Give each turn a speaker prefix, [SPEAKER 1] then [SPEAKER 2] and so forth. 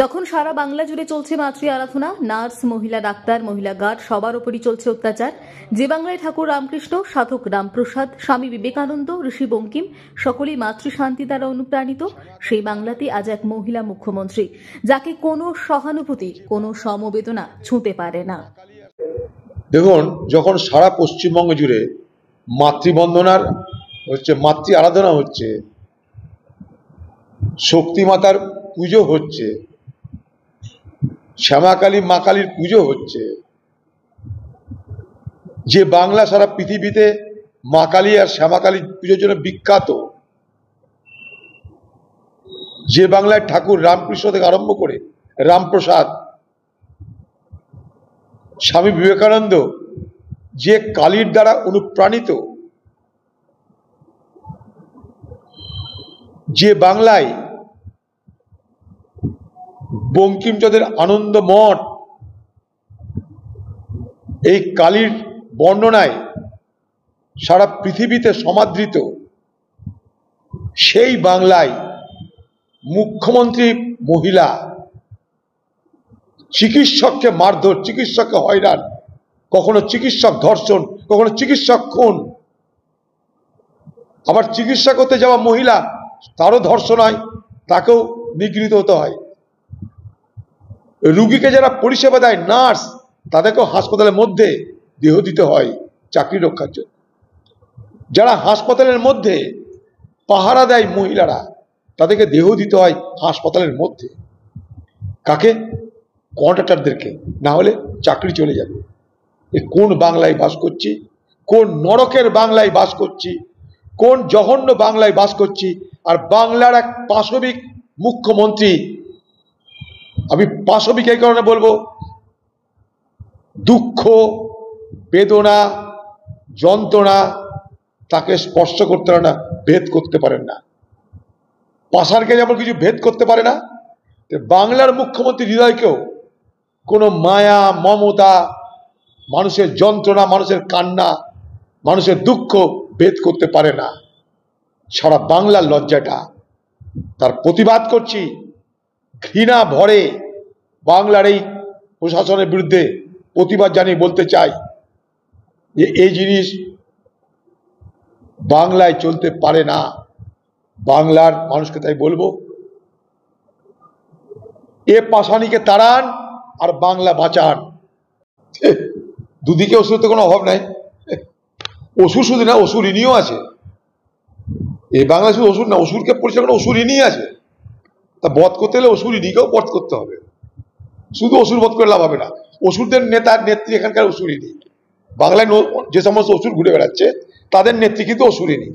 [SPEAKER 1] যখন সারা বাংলা জুড়ে চলছে মাতৃ আরাধনা, নার্স, মহিলা ডাক্তার, মহিলা গার্ড সবার উপরই চলছে অত্যাচার। যে বাংলায় ঠাকুর রামকৃষ্ণ, সাধক রামপ্রসাদ, স্বামী বিবেকানন্দ, ঋষি বঙ্কিম সকলেই মাতৃশান্তি দ্বারা অনুপ্রাণিত, সেই বাংলাতে আজ এক মহিলা মুখ্যমন্ত্রী, যাকে কোনো সহানুভূতি, কোনো সমবেদনা ছুঁতে পারে না।
[SPEAKER 2] দেখুন, যখন সারা পশ্চিমবঙ্গ জুড়ে মাতৃবন্দনার হচ্ছে, মাতৃ আরাধনা হচ্ছে, শক্তি মাতার পুজো হচ্ছে, শ্যামাকালী মা কালীর পুজো হচ্ছে, যে বাংলা সারা পৃথিবীতে মা কালী আর শ্যামাকালী পুজোর জন্য বিখ্যাত, যে বাংলায় ঠাকুর রামকৃষ্ণ থেকে আরম্ভ করে রামপ্রসাদ, স্বামী বিবেকানন্দ যে কালীর দ্বারা অনুপ্রাণিত, যে বাংলায় বঙ্কিমচন্দ্রের আনন্দ মঠ এই কালীর বর্ণনায় সারা পৃথিবীতে সমাদৃত, সেই বাংলায় মুখ্যমন্ত্রী মহিলা চিকিৎসককে মারধর, চিকিৎসককে হয়রান, কখনো চিকিৎসক ধর্ষণ, কখনো চিকিৎসক খুন, আবার চিকিৎসা করতে যাওয়া মহিলা তারও ধর্ষণ হয়, তাকেও নিগৃহীত হতে হয়। রুগীকে যারা পরিষেবা দেয়, নার্স, তাদেরকেও হাসপাতালের মধ্যে দেহ দিতে হয় চাকরি রক্ষার জন্য। যারা হাসপাতালের মধ্যে পাহারা দেয় মহিলারা, তাদেরকে দেহ দিতে হয় হাসপাতালের মধ্যে। কাকে? কন্ট্রাক্টরদেরকে, না হলে চাকরি চলে যাবে। এ কোন বাংলায় বাস করছি? কোন নরকের বাংলায় বাস করছি? কোন জঘন্য বাংলায় বাস করছি? আর বাংলার এক পাশবিক মুখ্যমন্ত্রী, আমি পাশবিক এই কারণে বলবো, দুঃখ, বেদনা, যন্ত্রণা তাকে স্পর্শ করতে পারে না, ভেদ করতে পারেন না। পাষাণকে যেমন কিছু ভেদ করতে পারে না, বাংলার মুখ্যমন্ত্রী হৃদয়কেও কোনো মায়া, মমতা, মানুষের যন্ত্রণা, মানুষের কান্না, মানুষের দুঃখ ভেদ করতে পারে না। সারা বাংলার লজ্জাটা, তার প্রতিবাদ করছি। ঘৃণা ভরে বাংলার এই প্রশাসনের বিরুদ্ধে প্রতিবাদ জানিয়ে বলতে চাই যে এই জিনিস বাংলায় চলতে পারে না। বাংলার মানুষকে তাই বলবো, এ পাষাণীকে তাড়ান আর বাংলা বাঁচান। দুদিকে ওষুধ তো কোনো অভাব নাই। ওষুধ শুধু না, অসুরিনীও আছে। এই বাংলা শুধু ওষুধ না, অসুরকে পরিচালনা করে অসুরিনী আছে। তা বধ করতে হলে অসুরিনীকেও বধ করতে হবে। শুধু অসুর বধ করে লাভ হবে না। অসুরদের নেতার নেত্রী এখানকার অসুরিনী। বাংলায় যে সমস্ত অসুর ঘুরে বেড়াচ্ছে, তাদের নেত্রী কিন্তু অসুরিনী।